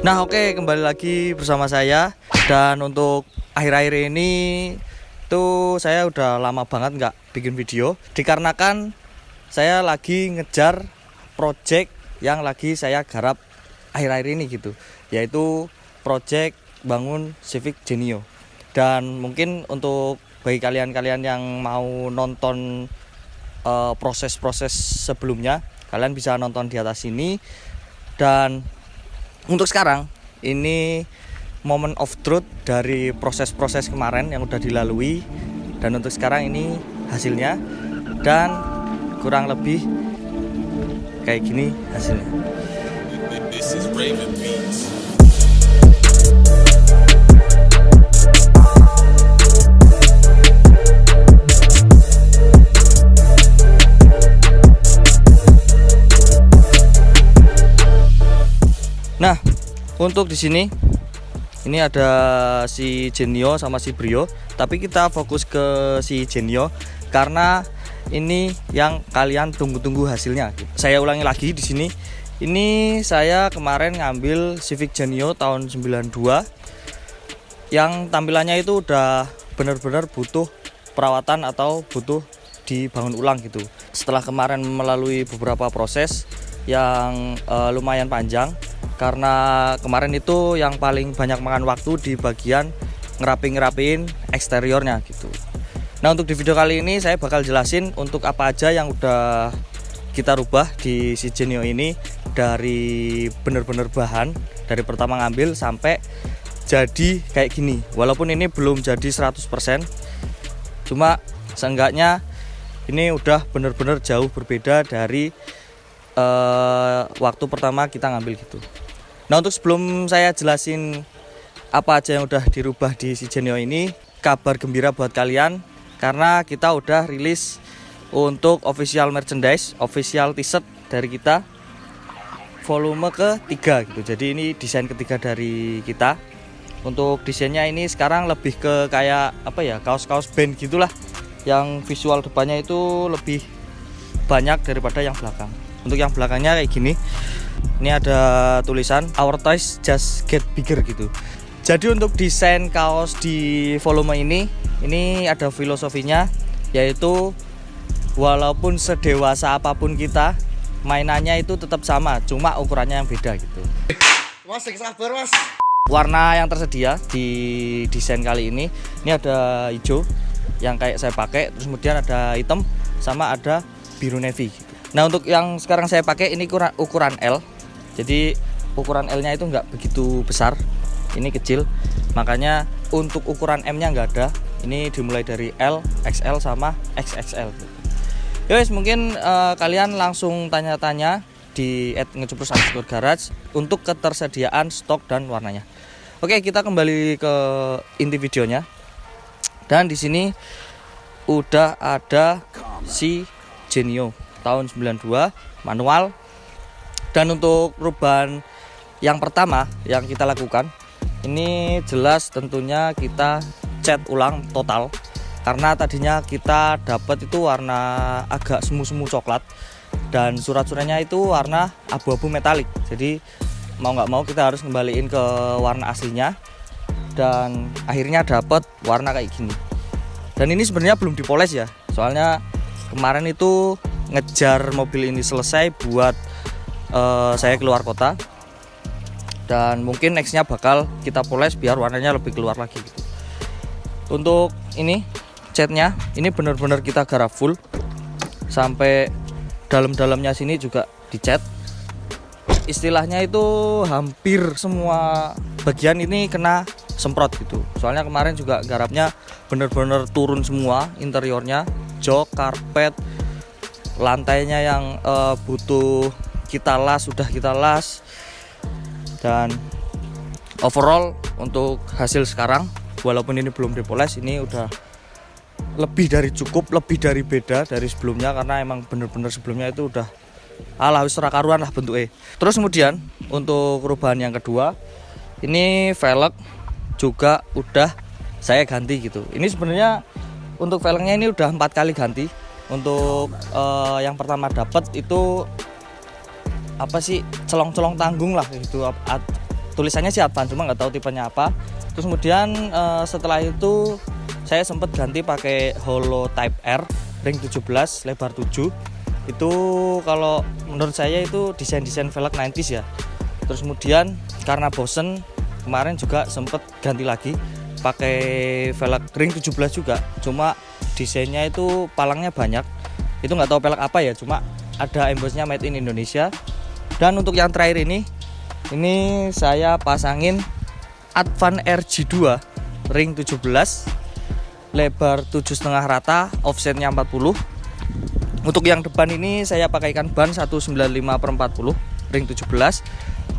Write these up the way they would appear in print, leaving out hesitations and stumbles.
Nah oke, kembali lagi bersama saya. Dan untuk akhir-akhir ini tuh saya udah lama banget nggak bikin video, dikarenakan saya lagi ngejar project yang lagi saya garap akhir-akhir ini gitu, yaitu project bangun Civic Genio. Dan mungkin untuk bagi kalian-kalian yang mau nonton proses-proses sebelumnya, kalian bisa nonton di atas sini. Dan untuk sekarang ini moment of truth dari proses-proses kemarin yang udah dilalui, dan untuk sekarang ini hasilnya, dan kurang lebih kayak gini hasilnya. This is Raven Beats. Nah, untuk di sini ini ada si Genio sama si Brio, tapi kita fokus ke si Genio karena ini yang kalian tunggu-tunggu hasilnya. Saya ulangi lagi di sini. Ini saya kemarin ngambil Civic Genio tahun 92 yang tampilannya itu udah benar-benar butuh perawatan atau butuh dibangun ulang gitu. Setelah kemarin melalui beberapa proses yang lumayan panjang, karena kemarin itu yang paling banyak makan waktu di bagian ngerapin eksteriornya gitu. Nah, untuk di video kali ini saya bakal jelasin untuk apa aja yang udah kita rubah di si Genio ini, dari bener-bener bahan dari pertama ngambil sampai jadi kayak gini. Walaupun ini belum jadi 100%, cuma seenggaknya ini udah bener-bener jauh berbeda dari waktu pertama kita ngambil gitu. Nah, untuk sebelum saya jelasin apa aja yang udah dirubah di si Genio ini, kabar gembira buat kalian karena kita udah rilis untuk official merchandise, official t-shirt dari kita volume ketiga gitu. Jadi ini desain ketiga dari kita. Untuk desainnya ini sekarang lebih ke kayak apa ya, kaos-kaos band gitulah, yang visual depannya itu lebih banyak daripada yang belakang. Untuk yang belakangnya kayak gini, ini ada tulisan Our Toys Just Get Bigger gitu. Jadi untuk desain kaos di volume ini ada filosofinya, yaitu walaupun sedewasa apapun kita, mainannya itu tetap sama, cuma ukurannya yang beda gitu. Mas, sabar mas. Warna yang tersedia di desain kali ini ada hijau yang kayak saya pakai, terus kemudian ada hitam, sama ada biru navy gitu. Nah, untuk yang sekarang saya pakai ini ukuran L. Jadi ukuran L-nya itu nggak begitu besar, ini kecil. Makanya untuk ukuran M-nya nggak ada. Ini dimulai dari L, XL sama XXL. Guys, mungkin kalian langsung tanya-tanya di @ngecuprus_garage untuk ketersediaan stok dan warnanya. Oke, kita kembali ke inti videonya. Dan di sini udah ada si Genio tahun 92 manual. Dan untuk perubahan yang pertama yang kita lakukan, ini jelas tentunya kita cat ulang total, karena tadinya kita dapat itu warna agak semu-semu coklat dan surat-suratnya itu warna abu-abu metalik. Jadi mau nggak mau kita harus kembaliin ke warna aslinya, dan akhirnya dapat warna kayak gini. Dan ini sebenarnya belum dipoles ya, soalnya kemarin itu ngejar mobil ini selesai buat saya keluar kota, dan mungkin nextnya bakal kita poles biar warnanya lebih keluar lagi gitu. Untuk ini catnya ini benar-benar kita garap full sampai dalam-dalamnya sini juga dicat. Istilahnya itu hampir semua bagian ini kena semprot gitu, soalnya kemarin juga garapnya benar-benar turun semua interiornya, jok, karpet, lantainya yang butuh kita las sudah kita las. Dan overall untuk hasil sekarang, walaupun ini belum dipoles, ini udah lebih dari cukup, lebih dari beda dari sebelumnya, karena emang bener-bener sebelumnya itu udah wis ora karuan lah bentuknya. Terus kemudian untuk perubahan yang kedua, ini velg juga udah saya ganti gitu. Ini sebenarnya untuk velgnya ini udah 4 kali ganti. Untuk yang pertama dapat itu apa sih, celong-celong tanggung lah gitu, tulisannya sih Advan, cuma nggak tahu tipenya apa. Terus kemudian setelah itu saya sempat ganti pakai Holo Type R ring 17 lebar 7. Itu kalau menurut saya itu desain velg 90s ya. Terus kemudian karena bosen kemarin juga sempat ganti lagi pakai velg ring 17 juga, cuma desainnya itu palangnya banyak. Itu nggak tahu velg apa ya, cuma ada embossnya made in Indonesia. Dan untuk yang terakhir ini saya pasangin Advan RG2 ring 17 lebar 7,5 rata, offsetnya 40. Untuk yang depan ini saya pakaikan ban 195/40 ring 17.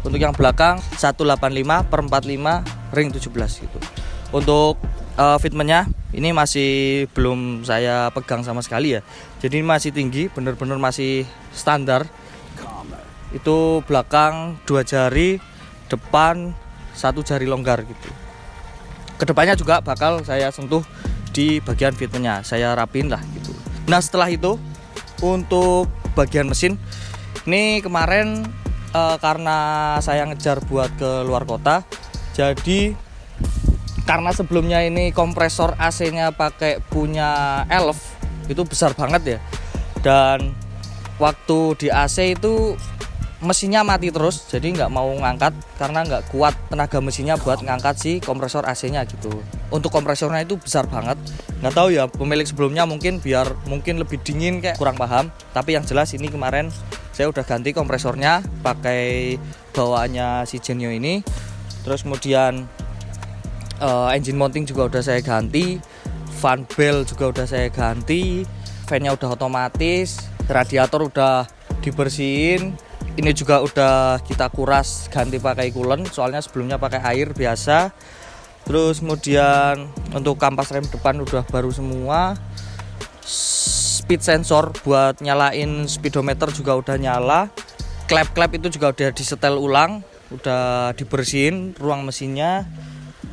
Untuk yang belakang 185/45 ring 17 gitu. Untuk fitmentnya ini masih belum saya pegang sama sekali ya. Jadi masih tinggi, bener-bener masih standar. Itu belakang 2 jari, depan 1 jari longgar gitu. Kedepannya juga bakal saya sentuh di bagian fitmentnya, saya rapin lah gitu. Nah setelah itu untuk bagian mesin ini kemarin karena saya ngejar buat ke luar kota, jadi karena sebelumnya ini kompresor AC-nya pakai punya Elf, itu besar banget ya. Dan waktu di AC itu mesinnya mati terus, jadi nggak mau ngangkat karena nggak kuat tenaga mesinnya buat ngangkat si kompresor AC-nya gitu. Untuk kompresornya itu besar banget. Nggak tahu ya pemilik sebelumnya mungkin lebih dingin kayak kurang paham. Tapi yang jelas ini kemarin saya udah ganti kompresornya pakai bawaannya si Genio ini. Terus kemudian engine mounting juga udah saya ganti, fan belt juga udah saya ganti, fan-nya udah otomatis, radiator udah dibersihin. Ini juga udah kita kuras ganti pakai coolant, soalnya sebelumnya pakai air biasa. Terus kemudian untuk kampas rem depan udah baru semua. Speed sensor buat nyalain speedometer juga udah nyala. Klep-klep itu juga udah disetel ulang, udah dibersihin ruang mesinnya.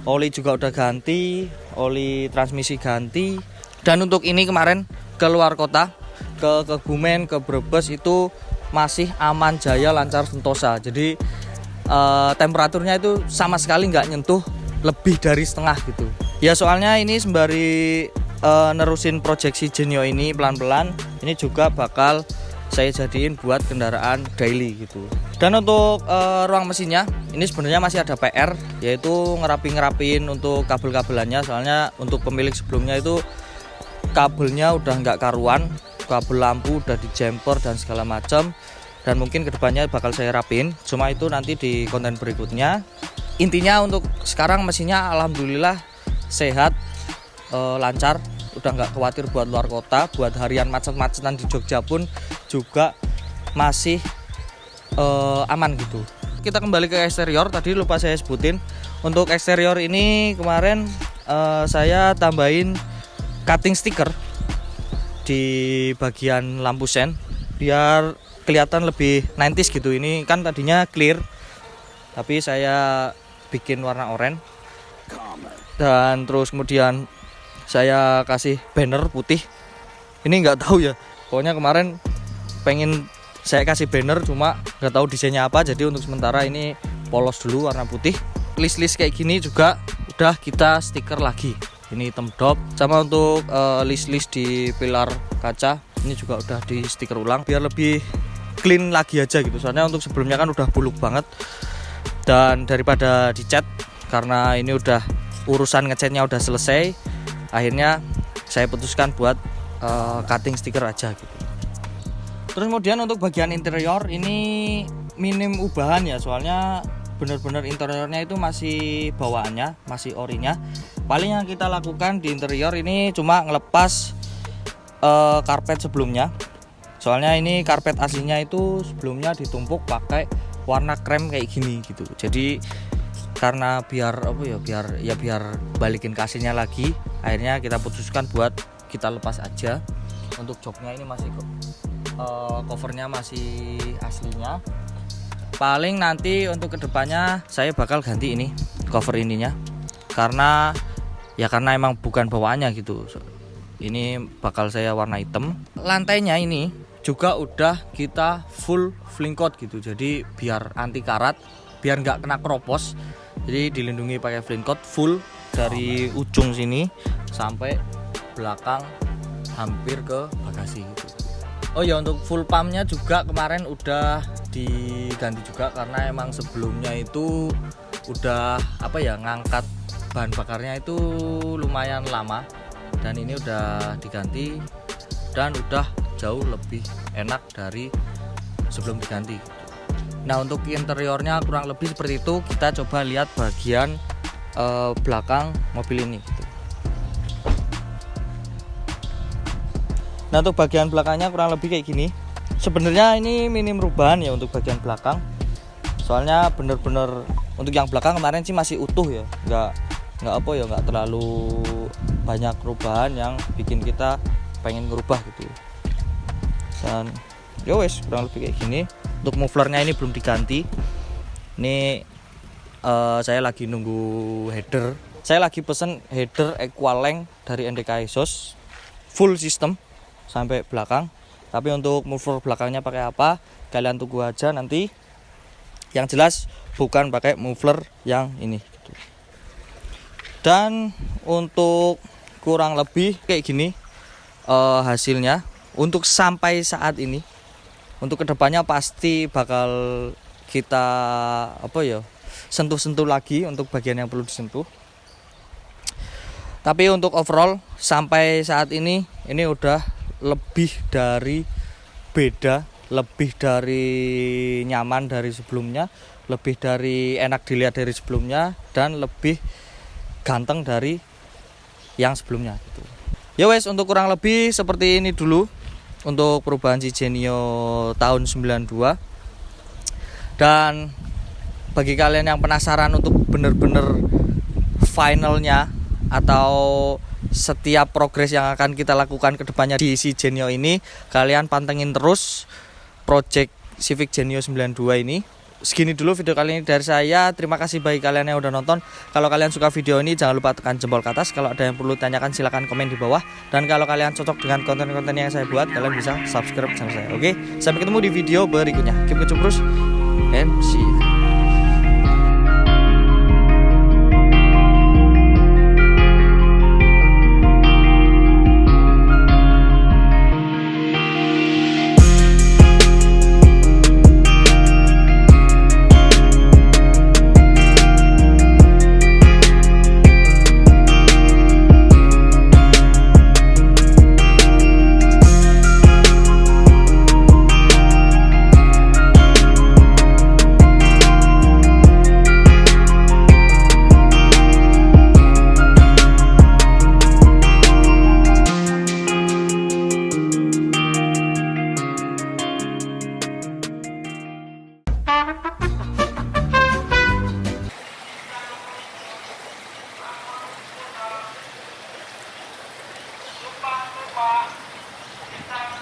Oli juga udah ganti, oli transmisi ganti. Dan untuk ini kemarin ke luar kota, ke Kebumen, ke Brebes itu masih aman jaya, lancar, sentosa. Jadi temperaturnya itu sama sekali nggak nyentuh lebih dari setengah gitu. Ya soalnya ini sembari nerusin proyeksi Genio ini pelan-pelan, ini juga bakal saya jadiin buat kendaraan daily gitu. Dan untuk ruang mesinnya ini sebenarnya masih ada PR, yaitu ngerapin untuk kabel-kabelannya. Soalnya untuk pemilik sebelumnya itu kabelnya udah nggak karuan, kabel lampu udah di jumper dan segala macam. Dan mungkin kedepannya bakal saya rapin, cuma itu nanti di konten berikutnya. Intinya untuk sekarang mesinnya alhamdulillah sehat, lancar, udah nggak khawatir buat luar kota, buat harian macet-macetan di Jogja pun juga masih aman gitu. Kita kembali ke eksterior, tadi lupa saya sebutin. Untuk eksterior ini kemarin saya tambahin cutting stiker di bagian lampu sen biar kelihatan lebih 90s gitu. Ini kan tadinya clear, tapi saya bikin warna oranye. Dan terus kemudian saya kasih banner putih. Ini nggak tahu ya, pokoknya kemarin pengen saya kasih banner cuma nggak tahu desainnya apa. Jadi untuk sementara ini polos dulu warna putih. List kayak gini juga udah kita stiker lagi. Ini hitam dop. Sama untuk list di pilar kaca ini juga udah di stiker ulang biar lebih clean lagi aja gitu. Soalnya untuk sebelumnya kan udah buluk banget. Dan daripada dicat, karena ini udah urusan ngecatnya udah selesai, akhirnya saya putuskan buat cutting stiker aja gitu. Terus kemudian untuk bagian interior ini minim ubahan ya, soalnya bener-bener interiornya itu masih bawaannya, masih orinya. Paling yang kita lakukan di interior ini cuma ngelepas karpet sebelumnya. Soalnya ini karpet aslinya itu sebelumnya ditumpuk pakai warna krem kayak gini gitu. Jadi karena biar balikin kasirnya lagi, akhirnya kita putuskan buat kita lepas aja. Untuk joknya ini masih covernya masih aslinya. Paling nanti untuk kedepannya saya bakal ganti ini cover ininya, karena emang bukan bawaannya gitu. Ini bakal saya warna hitam. Lantainya ini juga udah kita full fling coat gitu, jadi biar anti karat biar nggak kena keropos. Jadi dilindungi pakai flint coat full dari ujung sini sampai belakang hampir ke bagasi gitu. Oh ya, untuk full pumpnya juga kemarin udah diganti juga karena emang sebelumnya itu udah ngangkat bahan bakarnya itu lumayan lama, dan ini udah diganti dan udah jauh lebih enak dari sebelum diganti. Nah, untuk interiornya kurang lebih seperti itu. Kita coba lihat bagian belakang mobil ini gitu. Nah, untuk bagian belakangnya kurang lebih kayak gini. Sebenarnya ini minim perubahan ya untuk bagian belakang. Soalnya bener-bener untuk yang belakang kemarin sih masih utuh ya, nggak terlalu banyak perubahan yang bikin kita pengen ngerubah gitu. Dan ya wes kurang lebih kayak gini. Untuk mufflernya ini belum diganti. Ini saya lagi nunggu header. Saya lagi pesen header Equalength dari NDK Exhaust full system sampai belakang. Tapi untuk muffler belakangnya pakai apa, kalian tunggu aja nanti. Yang jelas bukan pakai muffler yang ini gitu. Dan untuk kurang lebih kayak gini hasilnya untuk sampai saat ini. Untuk kedepannya pasti bakal kita sentuh-sentuh lagi untuk bagian yang perlu disentuh. Tapi untuk overall sampai saat ini udah lebih dari beda, lebih dari nyaman dari sebelumnya, lebih dari enak dilihat dari sebelumnya, dan lebih ganteng dari yang sebelumnya gitu. Ya wes, untuk kurang lebih seperti ini dulu untuk perubahan si Genio tahun 92. Dan bagi kalian yang penasaran untuk bener-bener finalnya atau setiap progres yang akan kita lakukan ke depannya di si Genio ini, kalian pantengin terus project Civic Genio 92 ini. Segini dulu video kali ini dari saya. Terima kasih bagi kalian yang udah nonton. Kalau kalian suka video ini, jangan lupa tekan jempol ke atas. Kalau ada yang perlu tanyakan, silahkan komen di bawah. Dan kalau kalian cocok dengan konten-konten yang saya buat, kalian bisa subscribe channel saya. Oke, sampai ketemu di video berikutnya. Keep terus and see you.